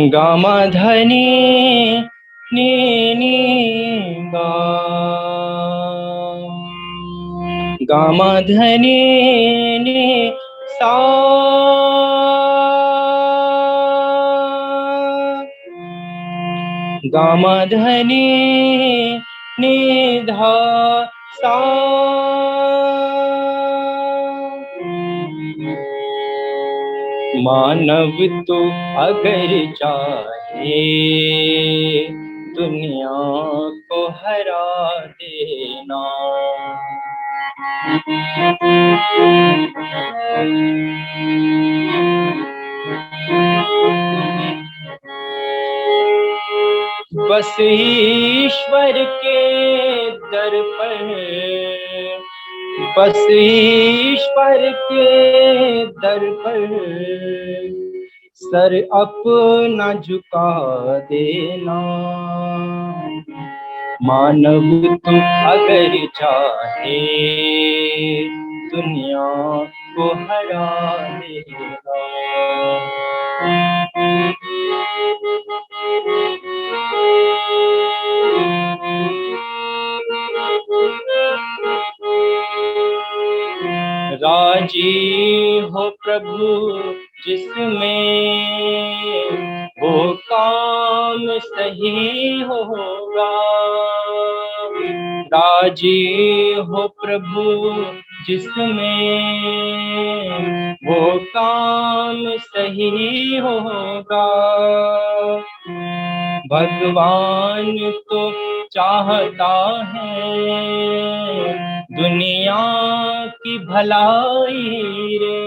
Gamma धनी नी नी गा, gamma धनी नी सा, गामा धनी नी धा सा। मानव तो अगर चाहे दुनिया को हरा देना, बस ईश्वर के दर पर, बस ईश्वर के दर पर सर अपना झुका देना। मानव तू अगर चाहे दुनिया को हरा देना। राजी हो प्रभु जिसमें वो काम सही होगा, राजी हो प्रभु जिसमें वो काम सही होगा। भगवान तो चाहता है दुनिया की भलाई रे,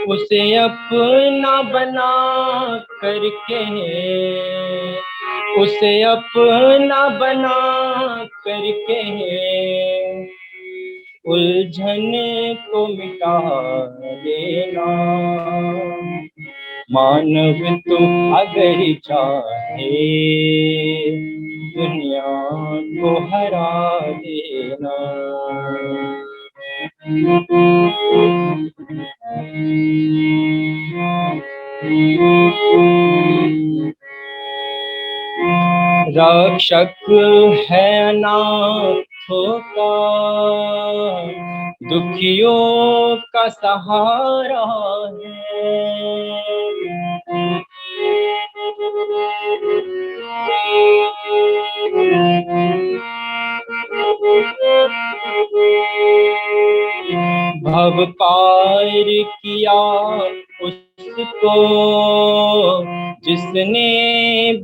उसे अपना बना करके, उसे अपना बना करके उलझन को मिटा देना। मानव तो अगर चाहे दुनिया को हरा देना। रक्षक है अनाथों का, दुखियों का सहारा है। भव पार किया उसको जिसने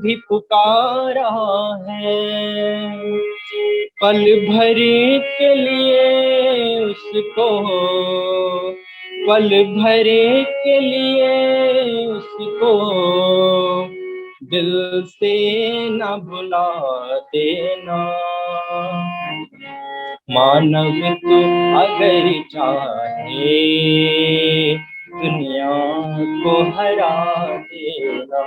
भी पुकारा है, पल भर के लिए उसको, पल भर के लिए उसको दिल से न भुला देना। मानव तू अगर चाहे दुनिया को हरा देना।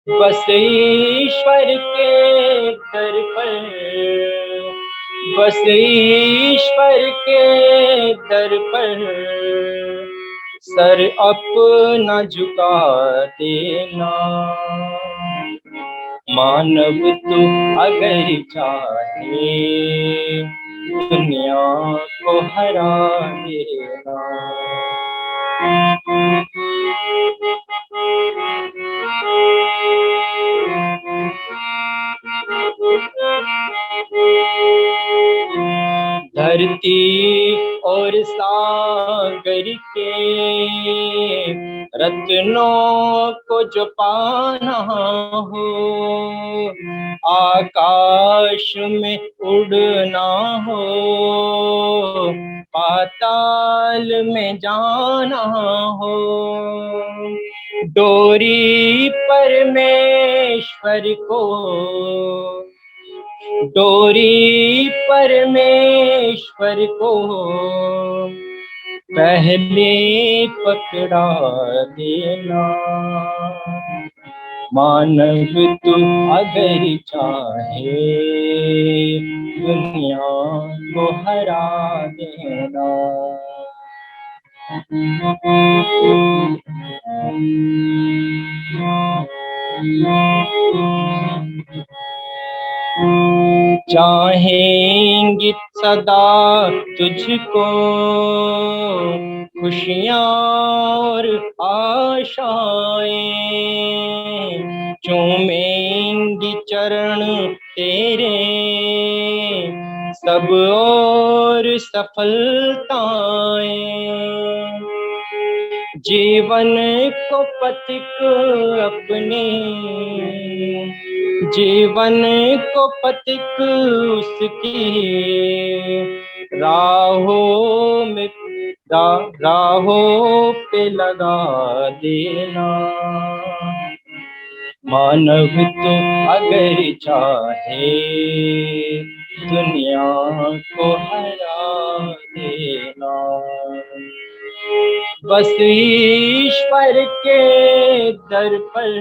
बस ईश्वर के दर पर, बस ईश्वर के दर पर सर अपना झुका देना। मानव तू अगर चाहे दुनिया को हरा देना। धरती और सागर के रत्नों को जो पाना हो, आकाश में उड़ना हो, पाताल में जाना हो, डोरी परमेश्वर को, डोरी परमेश्वर को पहले पकड़ा देना। मानव तू अगर चाहे दुनिया को हरा देना। चाहेंगे सदा तुझको खुशियाँ और आशाएं, चूमेंगी चरण तेरे सब और सफलताएं। जीवन को पथिक अपने, जीवन को पथिक उसकी राहों में राहों पे लगा देना। मानव तो अगर चाहे दुनिया को हरा देना। बस ईश्वर के दर पर,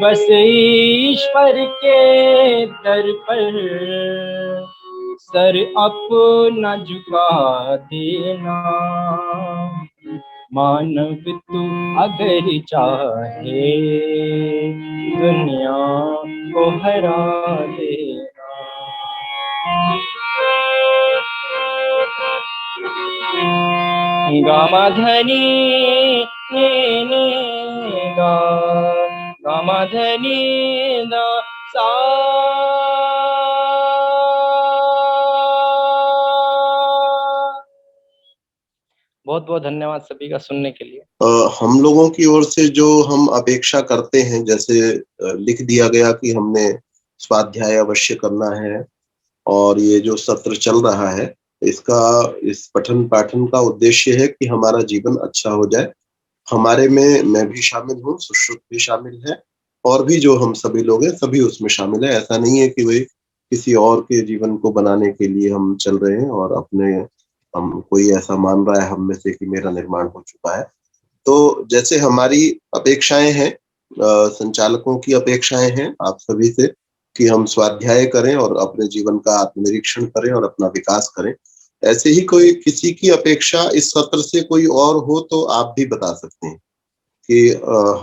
बस ईश्वर के दर पर सर अपना झुका देना। मानव तू अगर चाहे दुनिया को हरा देना। गामा धनी ने गा, गामा धनी दा सा। बहुत बहुत धन्यवाद सभी का सुनने के लिए। हम लोगों की ओर से जो हम अपेक्षा करते हैं, जैसे लिख दिया गया कि हमने स्वाध्याय अवश्य करना है, और ये जो सत्र चल रहा है इसका, इस पठन पाठन का उद्देश्य है कि हमारा जीवन अच्छा हो जाए। हमारे में मैं भी शामिल हूँ, सुश्रुत भी शामिल है, और भी जो हम सभी लोग हैं सभी उसमें शामिल है। ऐसा नहीं है कि वे किसी और के जीवन को बनाने के लिए हम चल रहे हैं और अपने, हम कोई ऐसा मान रहा है हम में से कि मेरा निर्माण हो चुका है। तो जैसे हमारी अपेक्षाएं हैं, संचालकों की अपेक्षाएं हैं आप सभी से कि हम स्वाध्याय करें और अपने जीवन का आत्मनिरीक्षण करें और अपना विकास करें। ऐसे ही कोई किसी की अपेक्षा इस सत्र से कोई और हो तो आप भी बता सकते हैं कि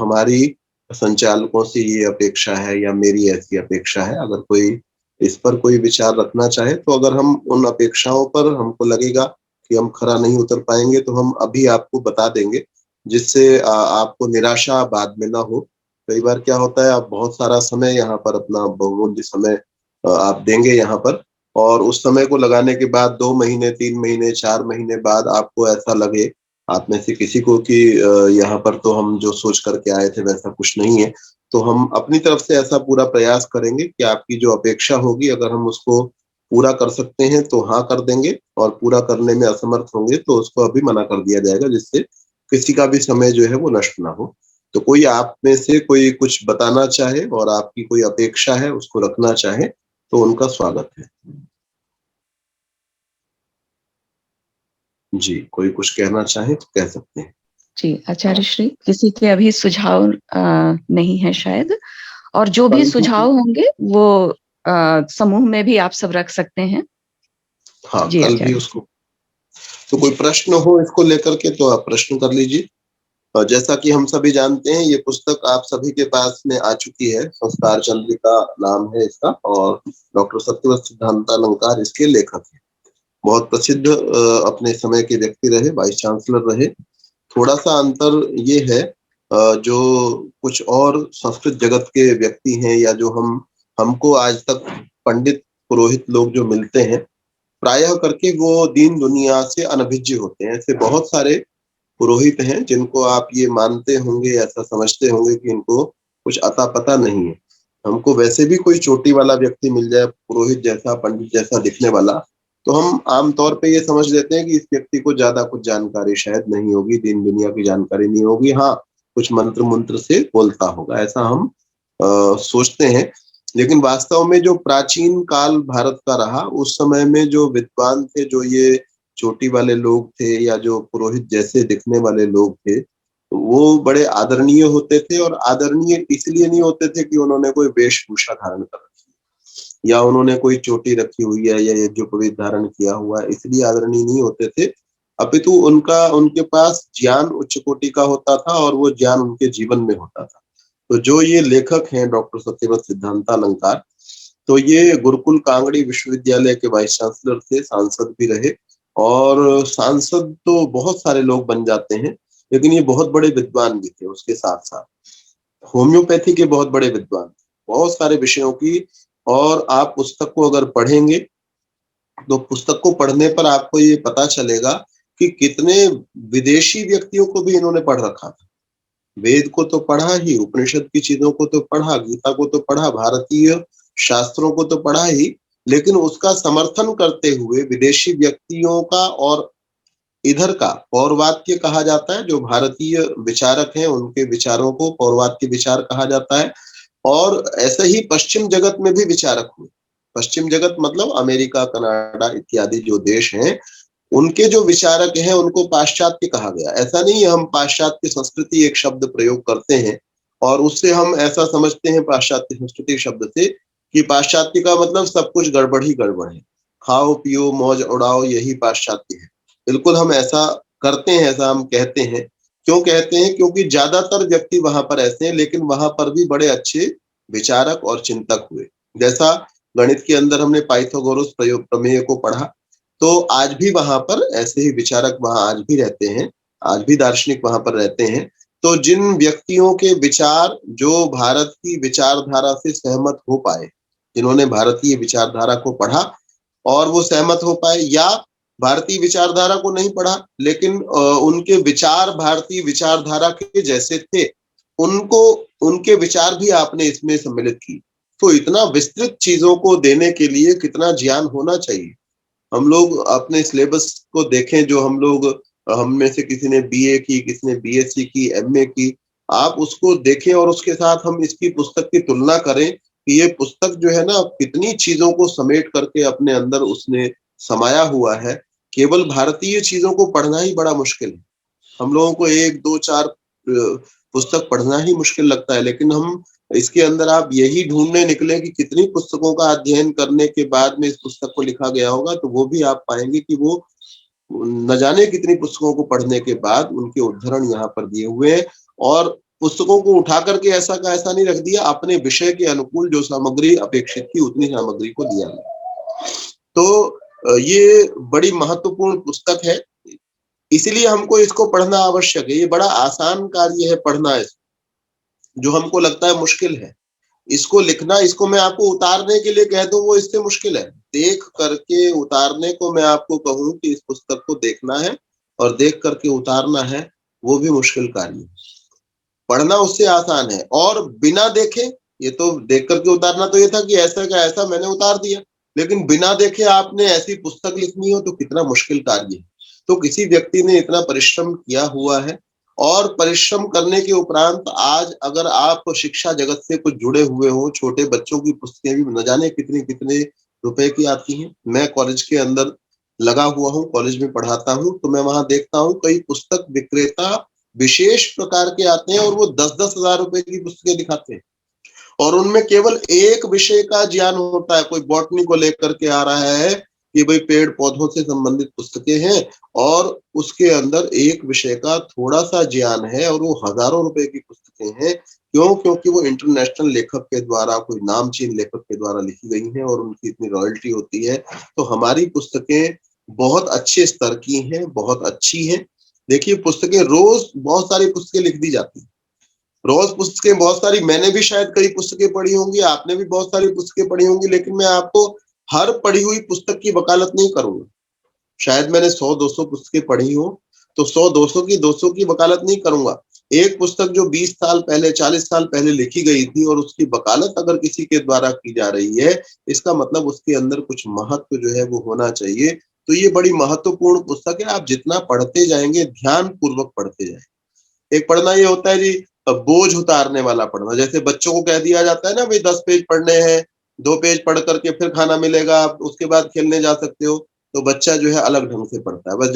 हमारी संचालकों से ये अपेक्षा है या मेरी ऐसी अपेक्षा है। अगर कोई इस पर कोई विचार रखना चाहे तो अगर हम उन अपेक्षाओं पर हमको लगेगा कि हम खरा नहीं उतर पाएंगे तो हम अभी आपको बता देंगे, जिससे आपको निराशा बाद में ना हो। कई बार क्या होता है, आप बहुत सारा समय यहाँ पर, अपना बहुमूल्य समय आप देंगे यहाँ पर, और उस समय को लगाने के बाद 2 महीने, 3 महीने, 4 महीने बाद आपको ऐसा लगे आप में से किसी को कि यहाँ पर तो हम जो सोच करके आए थे वैसा कुछ नहीं है। तो हम अपनी तरफ से ऐसा पूरा प्रयास करेंगे कि आपकी जो अपेक्षा होगी अगर हम उसको पूरा कर सकते हैं तो हाँ कर देंगे, और पूरा करने में असमर्थ होंगे तो उसको अभी मना कर दिया जाएगा, जिससे किसी का भी समय जो है वो नष्ट ना हो। तो कोई आप में से कोई कुछ बताना चाहे और आपकी कोई अपेक्षा है उसको रखना चाहे तो उनका स्वागत है। जी, कोई कुछ कहना चाहे तो कह सकते हैं। जी आचार्य श्री, किसी के अभी सुझाव नहीं है शायद, और जो भी सुझाव होंगे वो समूह में भी आप सब रख सकते हैं। हाँ, जी कल भी उसको, तो कोई प्रश्न हो इसको लेकर के तो आप प्रश्न कर लीजिए। जैसा कि हम सभी जानते हैं ये पुस्तक आप सभी के पास में आ चुकी है, संस्कार चंद्रिका नाम है इसका, और डॉक्टर सत्यव्रत सिद्धांतालंकार इसके लेखक हैं। बहुत प्रसिद्ध अपने समय के व्यक्ति रहे, वाइस चांसलर रहे। थोड़ा सा अंतर ये है, जो कुछ और संस्कृत जगत के व्यक्ति हैं या जो हमको आज तक पंडित पुरोहित लोग जो मिलते हैं, प्रायः करके वो दीन दुनिया से अनभिज्ञ होते हैं। ऐसे बहुत सारे पुरोहित हैं जिनको आप ये मानते होंगे, ऐसा समझते होंगे कि इनको कुछ अता पता नहीं है। हमको वैसे भी कोई चोटी वाला व्यक्ति मिल जाए, पुरोहित जैसा, पंडित जैसा दिखने वाला, तो हम आमतौर पे ये समझ लेते हैं कि इस व्यक्ति को ज्यादा कुछ जानकारी शायद नहीं होगी, दीन दुनिया की जानकारी नहीं होगी। हाँ, कुछ मंत्र मंत्र से बोलता होगा, ऐसा हम सोचते हैं। लेकिन वास्तव में जो प्राचीन काल भारत का रहा, उस समय में जो विद्वान थे, जो ये चोटी वाले लोग थे या जो पुरोहित जैसे दिखने वाले लोग थे, वो बड़े आदरणीय होते थे, और आदरणीय इसलिए नहीं होते थे कि उन्होंने कोई वेशभूषा धारण कर रखी है या उन्होंने कोई चोटी रखी हुई है या यज्ञोपवीत धारण किया हुआ है, इसलिए आदरणीय नहीं होते थे। अपितु उनके पास ज्ञान उच्च कोटि का होता था और वो ज्ञान उनके जीवन में होता था। तो जो ये लेखक हैं डॉक्टर सत्यव्रत सिद्धांतालंकार, तो ये गुरुकुल कांगड़ी विश्वविद्यालय के वाइस चांसलर थे, सांसद भी रहे, और सांसद तो बहुत सारे लोग बन जाते हैं, लेकिन ये बहुत बड़े विद्वान भी थे। उसके साथ साथ होम्योपैथी के बहुत बड़े विद्वान थे, बहुत सारे विषयों की। और आप पुस्तक को अगर पढ़ेंगे तो पुस्तक को पढ़ने पर आपको ये पता चलेगा कि कितने विदेशी व्यक्तियों को भी इन्होंने पढ़ रखा था। वेद को तो पढ़ा ही, उपनिषद की चीजों को तो पढ़ा, गीता को तो पढ़ा, भारतीय शास्त्रों को तो पढ़ा ही, लेकिन उसका समर्थन करते हुए विदेशी व्यक्तियों का और इधर का पौर्वात्य कहा जाता है, जो भारतीय विचारक हैं उनके विचारों को पौर्वात्य विचार कहा जाता है। और ऐसे ही पश्चिम जगत में भी विचारक हुए। पश्चिम जगत मतलब अमेरिका, कनाडा इत्यादि जो देश हैं, उनके जो विचारक हैं उनको पाश्चात्य कहा गया। ऐसा नहीं है हम पाश्चात्य संस्कृति एक शब्द प्रयोग करते हैं और उससे हम ऐसा समझते हैं पाश्चात्य संस्कृति शब्द से कि पाश्चात्य का मतलब सब कुछ गड़बड़ ही गड़बड़ है, खाओ पियो मौज उड़ाओ यही पाश्चात्य है। बिल्कुल हम ऐसा करते हैं, ऐसा हम कहते हैं। क्यों कहते हैं? क्योंकि ज्यादातर व्यक्ति वहां पर ऐसे हैं, लेकिन वहां पर भी बड़े अच्छे विचारक और चिंतक हुए। जैसा गणित के अंदर हमने पाइथागोरस प्रमेय को पढ़ा, तो आज भी वहां पर ऐसे ही विचारक वहां आज भी रहते हैं, आज भी दार्शनिक वहां पर रहते हैं। तो जिन व्यक्तियों के विचार जो भारत की विचारधारा से सहमत हो पाए, जिन्होंने भारतीय विचारधारा को पढ़ा और वो सहमत हो पाए, या भारतीय विचारधारा को नहीं पढ़ा लेकिन उनके विचार भारतीय विचारधारा के जैसे थे, उनको उनके विचार भी आपने इसमें सम्मिलित की। तो इतना विस्तृत चीजों को देने के लिए कितना ज्ञान होना चाहिए। हम लोग अपने सिलेबस को देखें, जो हम में से किसी ने बीए की, किसी ने बीएससी की, एमए की, आप उसको देखें और उसके साथ हम इसकी पुस्तक की तुलना करें कि ये पुस्तक जो है ना कितनी चीजों को समेट करके अपने अंदर उसने समाया हुआ है। केवल भारतीय चीजों को पढ़ना ही बड़ा मुश्किल है। हम लोगों को 1, 2, 4 पुस्तक पढ़ना ही मुश्किल लगता है, लेकिन हम इसके अंदर आप यही ढूंढने निकले कि कितनी पुस्तकों का अध्ययन करने के बाद में इस पुस्तक को लिखा गया होगा, तो वो भी आप पाएंगे कि वो न जाने कितनी पुस्तकों को पढ़ने के बाद उनके उद्धरण यहाँ पर दिए हुए हैं। और पुस्तकों को उठा करके ऐसा का ऐसा नहीं रख दिया, अपने विषय के अनुकूल जो सामग्री अपेक्षित थी उतनी सामग्री को दिया गया। तो ये बड़ी महत्वपूर्ण पुस्तक है, इसलिए हमको इसको पढ़ना आवश्यक है। ये बड़ा आसान कार्य है पढ़ना, जो हमको लगता है मुश्किल है इसको लिखना। इसको मैं आपको उतारने के लिए कह दूं वो इससे मुश्किल है। देख करके उतारने को मैं आपको कहूं कि इस पुस्तक को देखना है और देख करके उतारना है, वो भी मुश्किल कार्य है। पढ़ना उससे आसान है। और बिना देखे, ये तो देख करके उतारना तो ये था कि ऐसा का ऐसा मैंने उतार दिया, लेकिन बिना देखे आपने ऐसी पुस्तक लिखनी हो तो कितना मुश्किल कार्य है। तो किसी व्यक्ति ने इतना परिश्रम किया हुआ है, और परिश्रम करने के उपरांत आज अगर आप शिक्षा जगत से कुछ जुड़े हुए हो, छोटे बच्चों की पुस्तकें भी न जाने कितने कितने रुपए की आती हैं। मैं कॉलेज के अंदर लगा हुआ हूँ, कॉलेज में पढ़ाता हूँ, तो मैं वहां देखता हूँ कई पुस्तक विक्रेता विशेष प्रकार के आते हैं और वो 10-10 हजार रुपए की पुस्तकें दिखाते हैं, और उनमें केवल एक विषय का ज्ञान होता है। कोई बॉटनी को लेकर के आ रहा है कि भाई पेड़ पौधों से संबंधित पुस्तकें हैं, और उसके अंदर एक विषय का थोड़ा सा ज्ञान है और वो हजारों रुपए की पुस्तकें हैं। क्यों? क्योंकि वो इंटरनेशनल लेखक के द्वारा, कोई नामचीन लेखक के द्वारा लिखी गई हैं और उनकी इतनी रॉयल्टी होती है। तो हमारी पुस्तकें बहुत अच्छे स्तर की हैं, बहुत अच्छी हैं। देखिए पुस्तकें रोज बहुत सारी पुस्तकें लिख दी जाती हैं, रोज पुस्तकें बहुत सारी। मैंने भी शायद कई पुस्तकें पढ़ी होंगी, आपने भी बहुत सारी पुस्तकें पढ़ी होंगी, लेकिन मैं आपको हर पढ़ी हुई पुस्तक की वकालत नहीं करूंगा। शायद मैंने 100-200 पुस्तकें पढ़ी हो, तो 100-200 की वकालत नहीं करूंगा। एक पुस्तक जो 20 साल पहले, 40 साल पहले लिखी गई थी और उसकी वकालत अगर किसी के द्वारा की जा रही है, इसका मतलब उसके अंदर कुछ महत्व जो है वो होना चाहिए। तो ये बड़ी महत्वपूर्ण पुस्तक है। आप जितना पढ़ते जाएंगे, ध्यान पूर्वक पढ़ते जाएंगे। एक पढ़ना ये होता है जी बोझ उतारने वाला पढ़ना। जैसे बच्चों को कह दिया जाता है ना, भाई 10 पेज पढ़ने हैं, 2 पेज पढ़ करके फिर खाना मिलेगा, आप उसके बाद खेलने जा सकते हो। तो बच्चा जो है अलग ढंग से पढ़ता है, बस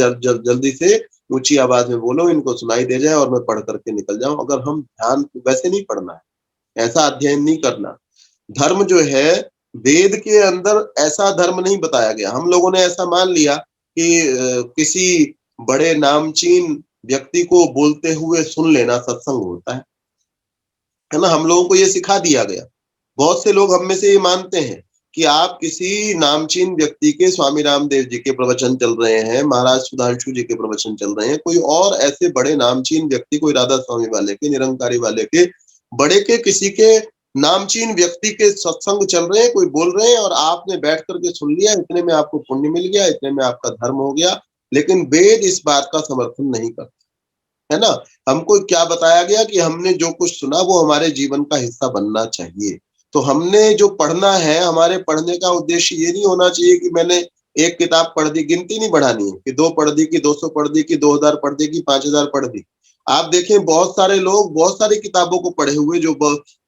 जल्दी से ऊंची आवाज में बोलो, इनको सुनाई दे जाए और मैं पढ़ करके निकल जाऊं। अगर हम ध्यान, वैसे नहीं पढ़ना है, ऐसा अध्ययन नहीं करना। धर्म जो है, वेद के अंदर ऐसा धर्म नहीं बताया गया। हम लोगों ने ऐसा मान लिया कि किसी बड़े नामचीन व्यक्ति को बोलते हुए सुन लेना सत्संग होता है ना। हम लोगों को ये सिखा दिया गया। बहुत से लोग हम में से ये मानते हैं कि आप किसी नामचीन व्यक्ति के, स्वामी रामदेव जी के प्रवचन चल रहे हैं, महाराज सुधांशु जी के प्रवचन चल रहे हैं, कोई और ऐसे बड़े नामचीन व्यक्ति, कोई राधा स्वामी वाले के, निरंकारी वाले के, बड़े के, किसी के नामचीन व्यक्ति के सत्संग चल रहे हैं, कोई बोल रहे हैं और आपने बैठ करके सुन लिया, इतने में आपको पुण्य मिल गया, इतने में आपका धर्म हो गया। लेकिन वेद इस बात का समर्थन नहीं करता, है ना। हमको क्या बताया गया कि हमने जो कुछ सुना वो हमारे जीवन का हिस्सा बनना चाहिए। तो हमने जो पढ़ना है, हमारे पढ़ने का उद्देश्य ये नहीं होना चाहिए कि मैंने एक किताब पढ़ दी, गिनती नहीं बढ़ानी है कि 2 पढ़ दी, कि 200 पढ़ दी, कि 2000 पढ़ दी, कि 5000 पढ़ दी। आप देखें, बहुत सारे लोग बहुत सारी किताबों को पढ़े हुए जो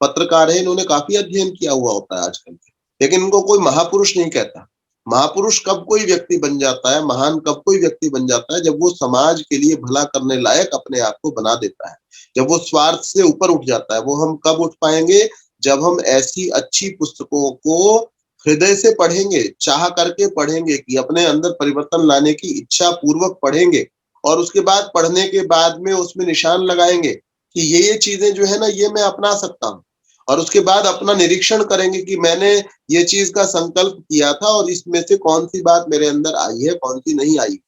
पत्रकार है, इन्होंने काफी अध्ययन किया हुआ होता है आजकल, लेकिन इनको कोई महापुरुष नहीं कहता। महापुरुष कब कोई व्यक्ति बन जाता है, महान कब कोई व्यक्ति बन जाता है, जब वो समाज के लिए भला करने लायक अपने आप को बना देता है, जब वो स्वार्थ से ऊपर उठ जाता है। वो हम कब उठ पाएंगे? जब हम ऐसी अच्छी पुस्तकों को हृदय से पढ़ेंगे, चाह करके पढ़ेंगे, कि अपने अंदर परिवर्तन लाने की इच्छा पूर्वक पढ़ेंगे, और उसके बाद पढ़ने के बाद में उसमें निशान लगाएंगे कि ये चीजें जो है ना, ये मैं अपना सकता हूँ। और उसके बाद अपना निरीक्षण करेंगे कि मैंने ये चीज का संकल्प किया था और इसमें से कौन सी बात मेरे अंदर आई है, कौन सी नहीं आई।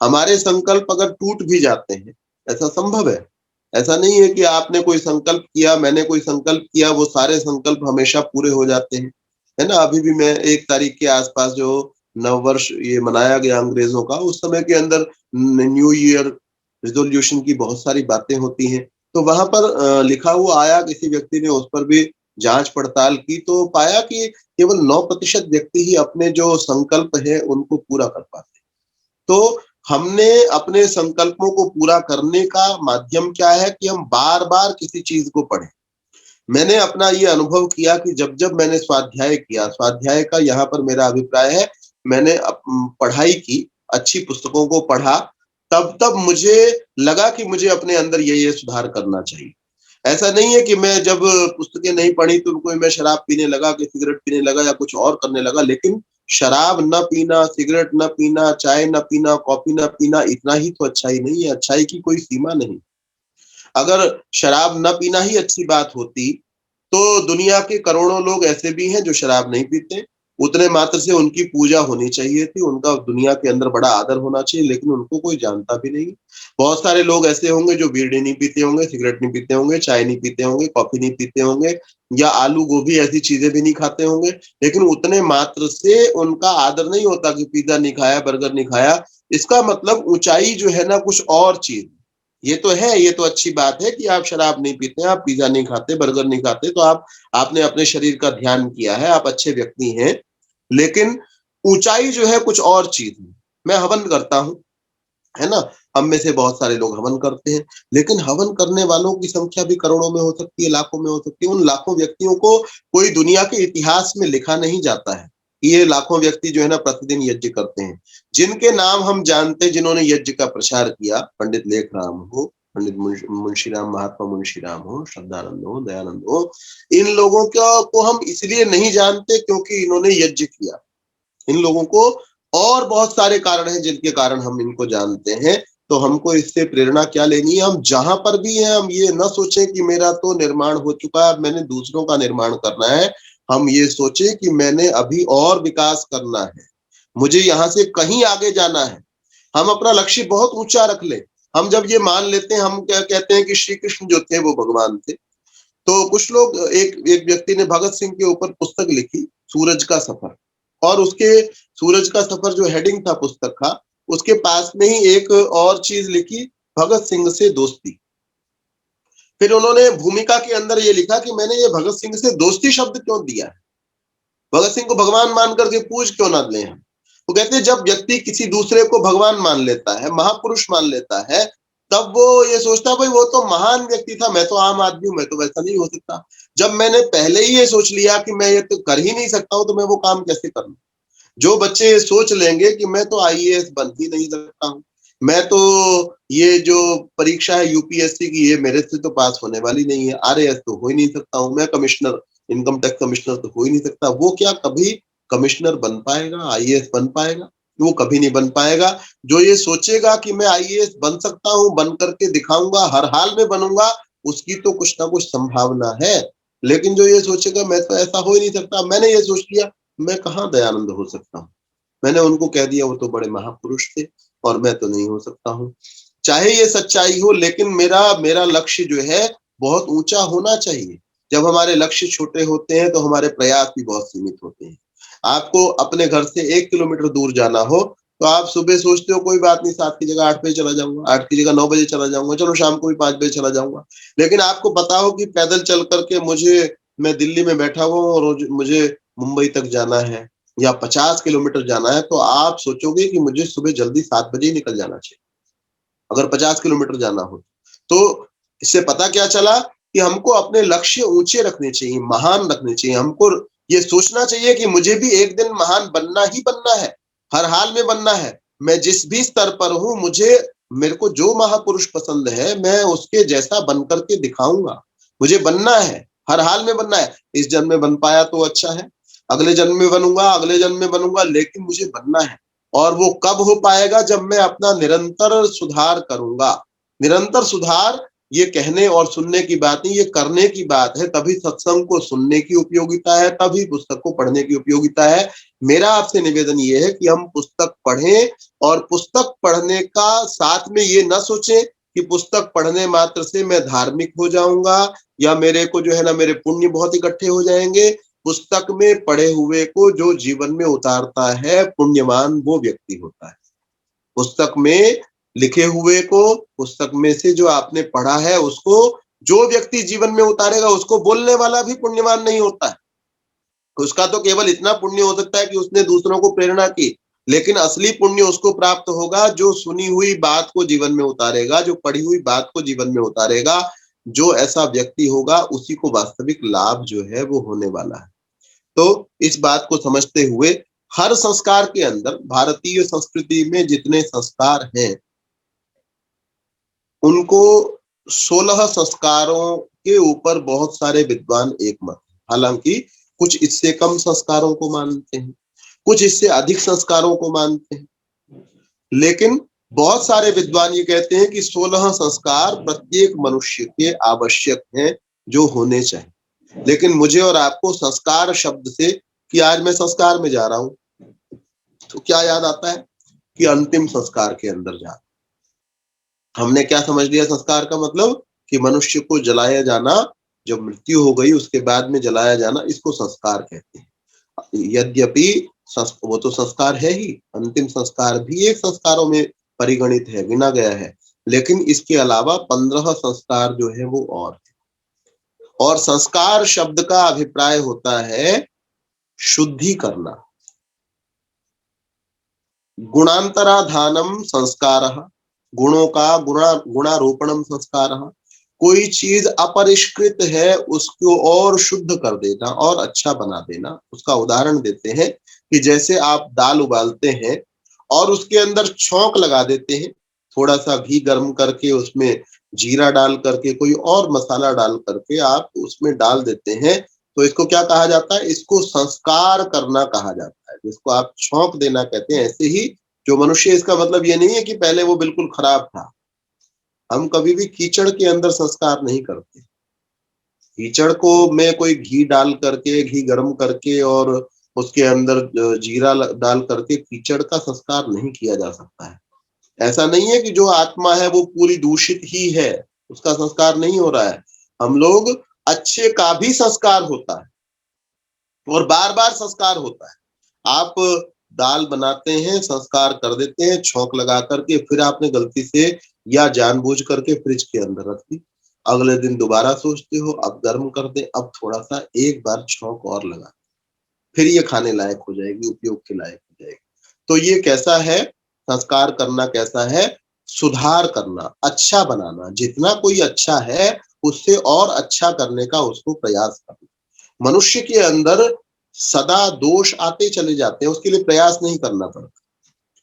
हमारे संकल्प अगर टूट भी जाते हैं, ऐसा संभव है, ऐसा नहीं है कि आपने कोई संकल्प किया, मैंने कोई संकल्प किया, वो सारे संकल्प हमेशा पूरे हो जाते हैं, है ना। अभी भी मैं 1 तारीख के आसपास जो नववर्ष ये मनाया गया अंग्रेजों का, उस समय के अंदर न्यू ईयर रिजोल्यूशन की बहुत सारी बातें होती हैं। तो वहां पर लिखा हुआ आया, किसी व्यक्ति ने उस पर भी जांच पड़ताल की, तो पाया कि केवल 9% व्यक्ति ही अपने जो संकल्प है उनको पूरा कर पाते। तो हमने अपने संकल्पों को पूरा करने का माध्यम क्या है कि हम बार बार किसी चीज को पढ़ें। मैंने अपना ये अनुभव किया कि जब जब मैंने स्वाध्याय किया, स्वाध्याय का यहाँ पर मेरा अभिप्राय है, मैंने पढ़ाई की, अच्छी पुस्तकों को पढ़ा, तब तब मुझे लगा कि मुझे अपने अंदर ये सुधार करना चाहिए। ऐसा नहीं है कि मैं जब पुस्तकें नहीं पढ़ी तो कोई मैं शराब पीने लगा, कि सिगरेट पीने लगा या कुछ और करने लगा। लेकिन शराब न पीना, सिगरेट न पीना, चाय न पीना, कॉफी न पीना, इतना ही तो अच्छाई नहीं है। अच्छाई की कोई सीमा नहीं। अगर शराब न पीना ही अच्छी बात होती तो दुनिया के करोड़ों लोग ऐसे भी हैं जो शराब नहीं पीते, उतने मात्र से उनकी पूजा होनी चाहिए थी, उनका दुनिया के अंदर बड़ा आदर होना चाहिए, लेकिन उनको कोई जानता भी नहीं। बहुत सारे लोग ऐसे होंगे जो बीड़ी नहीं पीते होंगे, सिगरेट नहीं पीते होंगे, चाय नहीं पीते होंगे, कॉफी नहीं पीते होंगे, या आलू गोभी ऐसी चीजें भी नहीं खाते होंगे, लेकिन उतने मात्र से उनका आदर नहीं होता कि पिज्जा नहीं खाया, बर्गर नहीं खाया। इसका मतलब ऊंचाई जो है ना, कुछ और चीज। ये तो है, ये तो अच्छी बात है कि आप शराब नहीं पीते, आप पिज्जा नहीं खाते, बर्गर नहीं खाते, तो आपने अपने शरीर का ध्यान किया है, आप अच्छे व्यक्ति हैं। लेकिन ऊंचाई जो है कुछ और चीज है। मैं हवन करता हूँ, है ना, हम में से बहुत सारे लोग हवन करते हैं, लेकिन हवन करने वालों की संख्या भी करोड़ों में हो सकती है, लाखों में हो सकती है। उन लाखों व्यक्तियों को कोई दुनिया के इतिहास में लिखा नहीं जाता है। ये लाखों व्यक्ति जो है ना प्रतिदिन यज्ञ करते हैं, जिनके नाम हम जानते हैं, जिन्होंने यज्ञ का प्रचार किया, पंडित लेखराम हो, पंडित मुंशीराम, महात्मा मुंशीराम हो, श्रद्धानंद हो, दयानंद हो, इन लोगों को हम इसलिए नहीं जानते क्योंकि इन्होंने यज्ञ किया। इन लोगों को और बहुत सारे कारण हैं जिनके कारण हम इनको जानते हैं। तो हमको इससे प्रेरणा क्या लेनी है? हम जहां पर भी हैं, हम ये न सोचें कि मेरा तो निर्माण हो चुका है, मैंने दूसरों का निर्माण करना है। हम ये सोचें कि मैंने अभी और विकास करना है, मुझे यहाँ से कहीं आगे जाना है। हम अपना लक्ष्य बहुत ऊंचा रख लें। हम जब ये मान लेते हैं, हम क्या कहते हैं कि श्री कृष्ण जो थे वो भगवान थे। तो कुछ लोग, एक व्यक्ति ने भगत सिंह के ऊपर पुस्तक लिखी, सूरज का सफर, और उसके सूरज का सफर जो हेडिंग था पुस्तक का, उसके पास में ही एक और चीज लिखी, भगत सिंह से दोस्ती। फिर उन्होंने भूमिका के अंदर ये लिखा कि मैंने ये भगत सिंह से दोस्ती शब्द क्यों दिया है, भगत सिंह को भगवान मान करके पूज क्यों ना लें हम। तो कहते हैं जब व्यक्ति किसी दूसरे को भगवान मान लेता है, महापुरुष मान लेता है, तब वो ये सोचता है भाई वो तो महान व्यक्ति था, मैं तो आम आदमी हूं, मैं तो वैसा नहीं हो सकता। जब मैंने पहले ही ये सोच लिया कि मैं ये तो कर ही नहीं सकता हूं, तो मैं वो काम कैसे करूं। जो बच्चे ये सोच लेंगे कि मैं तो IAS बन ही नहीं सकता हूँ, मैं तो ये जो परीक्षा है यूपीएससी की, ये मेरे से तो पास होने वाली नहीं है, आरएएस तो हो ही नहीं सकता हूँ मैं, कमिश्नर, इनकम टैक्स कमिश्नर तो हो ही नहीं सकता। वो क्या कभी कमिश्नर बन पाएगा, आईएएस बन पाएगा? वो कभी नहीं बन पाएगा। जो ये सोचेगा कि मैं आईएएस बन सकता हूँ, बन करके दिखाऊंगा, हर हाल में बनूंगा, उसकी तो कुछ ना कुछ संभावना है। लेकिन जो ये सोचेगा मैं तो ऐसा हो ही नहीं सकता, मैंने ये सोच लिया, मैं कहाँ दयानंद हो सकता हूँ, मैंने उनको कह दिया वो तो बड़े महापुरुष थे और मैं तो नहीं हो सकता हूँ। चाहे ये सच्चाई हो, लेकिन मेरा मेरा लक्ष्य जो है बहुत ऊंचा होना चाहिए। जब हमारे लक्ष्य छोटे होते हैं तो हमारे प्रयास भी बहुत सीमित होते हैं। आपको अपने घर से 1 किलोमीटर दूर जाना हो तो आप सुबह सोचते हो कोई बात नहीं, 7 की जगह 8 बजे चला जाऊंगा, 8 की जगह 9 बजे चला जाऊंगा, चलो शाम को भी 5 बजे चला जाऊंगा। लेकिन आपको पता हो कि पैदल चल करके मैं दिल्ली में बैठा हुआ हूँ और मुझे मुंबई तक जाना है या 50 किलोमीटर जाना है, तो आप सोचोगे कि मुझे सुबह जल्दी 7 बजे ही निकल जाना चाहिए, अगर 50 किलोमीटर जाना हो। तो इससे पता क्या चला कि हमको अपने लक्ष्य ऊंचे रखने चाहिए, महान रखने चाहिए। हमको ये सोचना चाहिए कि मुझे भी एक दिन महान बनना ही बनना है, हर हाल में बनना है। मैं जिस भी स्तर पर हूँ, मेरे को जो महापुरुष पसंद है, मैं उसके जैसा बन करके दिखाऊंगा। मुझे बनना है, हर हाल में बनना है। इस जन्म में बन पाया तो अच्छा है, अगले जन्म में बनूंगा, अगले जन्म में बनूंगा, लेकिन मुझे बनना है। और वो कब हो पाएगा? जब मैं अपना निरंतर सुधार करूंगा। निरंतर सुधार ये कहने और सुनने की बात नहीं, ये करने की बात है। तभी सत्संग को सुनने की उपयोगिता है, तभी पुस्तक को पढ़ने की उपयोगिता है। मेरा आपसे निवेदन ये है कि हम पुस्तक पढ़ें, और पुस्तक पढ़ने का साथ में ये ना सोचें कि पुस्तक पढ़ने मात्र से मैं धार्मिक हो जाऊंगा या मेरे को जो है ना मेरे पुण्य बहुत इकट्ठे हो जाएंगे। पुस्तक में पढ़े हुए को जो जीवन में उतारता है, पुण्यवान वो व्यक्ति होता है। पुस्तक में लिखे हुए को, पुस्तक में से जो आपने पढ़ा है उसको जो व्यक्ति जीवन में उतारेगा, उसको बोलने वाला भी पुण्यवान नहीं होता है। उसका तो केवल इतना पुण्य हो सकता है कि उसने दूसरों को प्रेरणा की, लेकिन असली पुण्य उसको प्राप्त होगा जो सुनी हुई बात को जीवन में उतारेगा, जो पढ़ी हुई बात को जीवन में उतारेगा। जो ऐसा व्यक्ति होगा उसी को वास्तविक लाभ जो है वो होने वाला है। तो इस बात को समझते हुए हर संस्कार के अंदर, भारतीय संस्कृति में जितने संस्कार हैं, उनको 16 संस्कारों के ऊपर बहुत सारे विद्वान एक मत। हालांकि कुछ इससे कम संस्कारों को मानते हैं, कुछ इससे अधिक संस्कारों को मानते हैं, लेकिन बहुत सारे विद्वान ये कहते हैं कि 16 संस्कार प्रत्येक मनुष्य के आवश्यक हैं, जो होने चाहिए। लेकिन मुझे और आपको संस्कार शब्द से, कि आज मैं संस्कार में जा रहा हूं, तो क्या याद आता है कि अंतिम संस्कार के अंदर जा। हमने क्या समझ लिया संस्कार का मतलब? कि मनुष्य को जलाया जाना, जब मृत्यु हो गई उसके बाद में जलाया जाना, इसको संस्कार कहते हैं। यद्यपि वो तो संस्कार है ही, अंतिम संस्कार भी एक संस्कारों में परिगणित है, गिना गया है, लेकिन इसके अलावा 15 संस्कार जो है वो और संस्कार शब्द का अभिप्राय होता है शुद्धि करना। गुणांतराधानम संस्कारः, गुणों का गुणारोपणम संस्कारः। कोई चीज अपरिष्कृत है उसको और शुद्ध कर देना और अच्छा बना देना। उसका उदाहरण देते हैं कि जैसे आप दाल उबालते हैं और उसके अंदर छौंक लगा देते हैं, थोड़ा सा घी गर्म करके उसमें जीरा डाल करके कोई और मसाला डाल करके आप उसमें डाल देते हैं, तो इसको क्या कहा जाता है? इसको संस्कार करना कहा जाता है, जिसको आप छौंक देना कहते हैं। ऐसे ही जो मनुष्य, इसका मतलब ये नहीं है कि पहले वो बिल्कुल खराब था। हम कभी भी कीचड़ के अंदर संस्कार नहीं करते। कीचड़ को में कोई घी डाल करके, घी गर्म करके और उसके अंदर जीरा डाल करके कीचड़ का संस्कार नहीं किया जा सकता है। ऐसा नहीं है कि जो आत्मा है वो पूरी दूषित ही है, उसका संस्कार नहीं हो रहा है। हम लोग अच्छे का भी संस्कार होता है और बार बार संस्कार होता है। आप दाल बनाते हैं, संस्कार कर देते हैं छौंक लगा करके, फिर आपने गलती से या जानबूझ करके फ्रिज के अंदर रख दी। अगले दिन दोबारा सोचते हो अब गर्म कर दे, अब थोड़ा सा एक बार छौंक और लगा, फिर ये खाने लायक हो जाएगी, उपयोग के लायक हो जाएगी। तो ये कैसा है? संस्कार करना कैसा है? सुधार करना, अच्छा बनाना। जितना कोई अच्छा है उससे और अच्छा करने का उसको प्रयास करना। मनुष्य के अंदर सदा दोष आते चले जाते हैं, उसके लिए प्रयास नहीं करना पड़ता।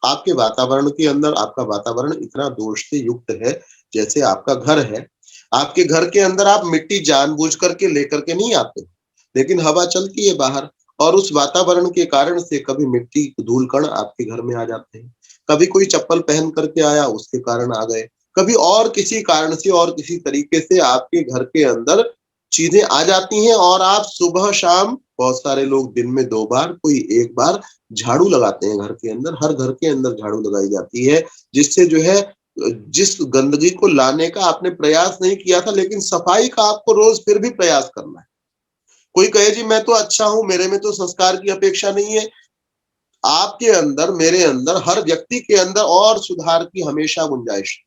आपके वातावरण के अंदर आपका वातावरण इतना दोष से युक्त है, जैसे आपका घर है। आपके घर के अंदर आप मिट्टी जानबूझ करके लेकर के नहीं आते, लेकिन हवा चलती है बाहर और उस वातावरण के कारण से कभी मिट्टी, धूल कण आपके घर में आ जाते हैं। कभी कोई चप्पल पहन करके आया, उसके कारण आ गए। कभी और किसी कारण से और किसी तरीके से आपके घर के अंदर चीजें आ जाती हैं और आप सुबह-शाम, बहुत सारे लोग दिन में 2 बार, कोई 1 बार झाड़ू लगाते हैं घर के अंदर। हर घर के अंदर झाड़ू लगाई जाती है, जिससे जो है जिस गंदगी को लाने का आपने प्रयास नहीं किया था, लेकिन सफाई का आपको रोज फिर भी प्रयास करना है। कोई कहे जी मैं तो अच्छा हूँ, मेरे में तो संस्कार की अपेक्षा नहीं है। आपके अंदर, मेरे अंदर, हर व्यक्ति के अंदर और सुधार की हमेशा गुंजाइश है।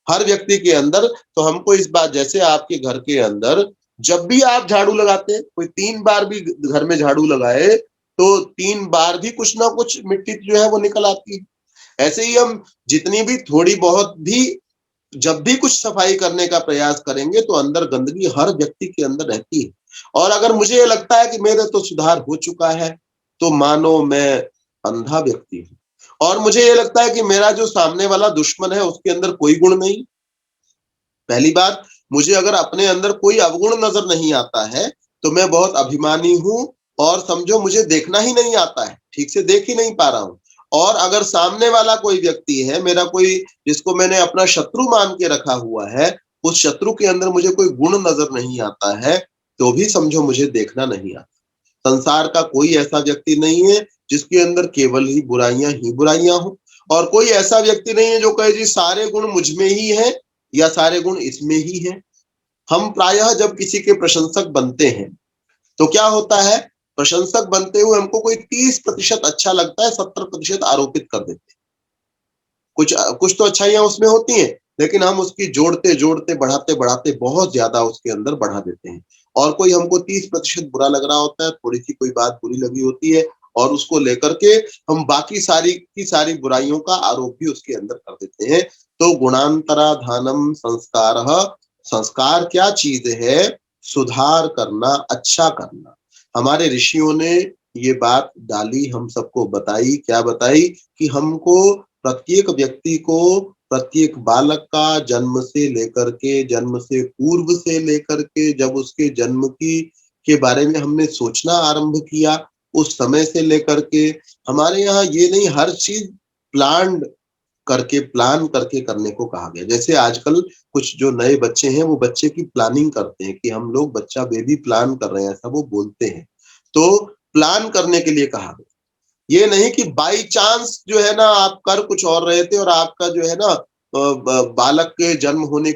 हर व्यक्ति के अंदर। तो हमको इस बात, जैसे आपके घर के अंदर जब भी आप झाड़ू लगाते हैं, कोई 3 बार भी घर में झाड़ू लगाए, तो 3 बार भी कुछ ना कुछ मिट्टी जो है वो निकल आती है। ऐसे ही हम जितनी भी थोड़ी बहुत भी जब भी कुछ सफाई करने का प्रयास करेंगे, तो अंदर गंदगी हर व्यक्ति के अंदर रहती है। और अगर मुझे ये लगता है कि मेरे तो सुधार हो चुका है, तो मानो मैं अंधा व्यक्ति हूँ। और मुझे ये लगता है कि मेरा जो सामने वाला दुश्मन है, उसके अंदर कोई गुण नहीं। पहली बात, मुझे अगर अपने अंदर कोई अवगुण नज़र नहीं आता है, तो मैं बहुत अभिमानी हूँ और समझो मुझे देखना ही नहीं आता है, ठीक से देख ही नहीं पा रहा हूँ। और अगर सामने वाला कोई व्यक्ति है, मेरा कोई, जिसको मैंने अपना शत्रु मान के रखा हुआ है, उस शत्रु के अंदर मुझे कोई गुण नज़र नहीं आता है, तो भी समझो मुझे देखना नहीं आता। संसार का कोई ऐसा व्यक्ति नहीं है, जिसके अंदर केवल ही बुराइयाँ हों, और कोई ऐसा व्यक्ति नहीं है जो कहे जी सारे गुण मुझ में ही हैं या सारे गुण इसमें ही हैं। हम प्रायः जब किसी के प्रशंसक बनते हैं, तो क्या होता है, प्रशंसक बनते हुए हमको कोई 30% अच्छा लगता है, 70% आरोपित कर देते हैं। कुछ कुछ तो अच्छाइयाँ उसमें होती हैं, लेकिन हम उसकी जोड़ते-जोड़ते, बढ़ाते-बढ़ाते बहुत ज़्यादा उसके अंदर बढ़ा देते हैं। और कोई हमको 30% बुरा लग रहा होता है, थोड़ी-सी कोई बात बुरी लगी होती है, और उसको लेकर के हम बाकी सारी की सारी बुराइयों का आरोप भी उसके अंदर कर देते हैं। तो गुणांतराधानम संस्कारः, संस्कार क्या चीज़ है? सुधार करना, अच्छा करना। हमारे ऋषियों ने ये बात डाली, हम सबको बताई, क्या बताई कि हमको, प्रत्येक व्यक्ति को, प्रत्येक बालक का जन्म से लेकर के, जन्म से पूर्व से लेकर के, जब उसके जन्म की के बारे में हमने सोचना आरंभ किया, उस समय से लेकर के, हमारे यहाँ ये नहीं, हर चीज प्लान करके करने को कहा गया। जैसे आजकल कुछ जो नए बच्चे हैं, वो बच्चे की प्लानिंग करते हैं कि हम लोग बच्चा बेबी प्लान कर रहे हैं, ऐसा वो बोलते हैं। तो प्लान करने के लिए कहा गया। ये नहीं कि बाई चांस जो है ना, आप कर कुछ और रहे थे और आपका जो है ना बालक के जन्म होने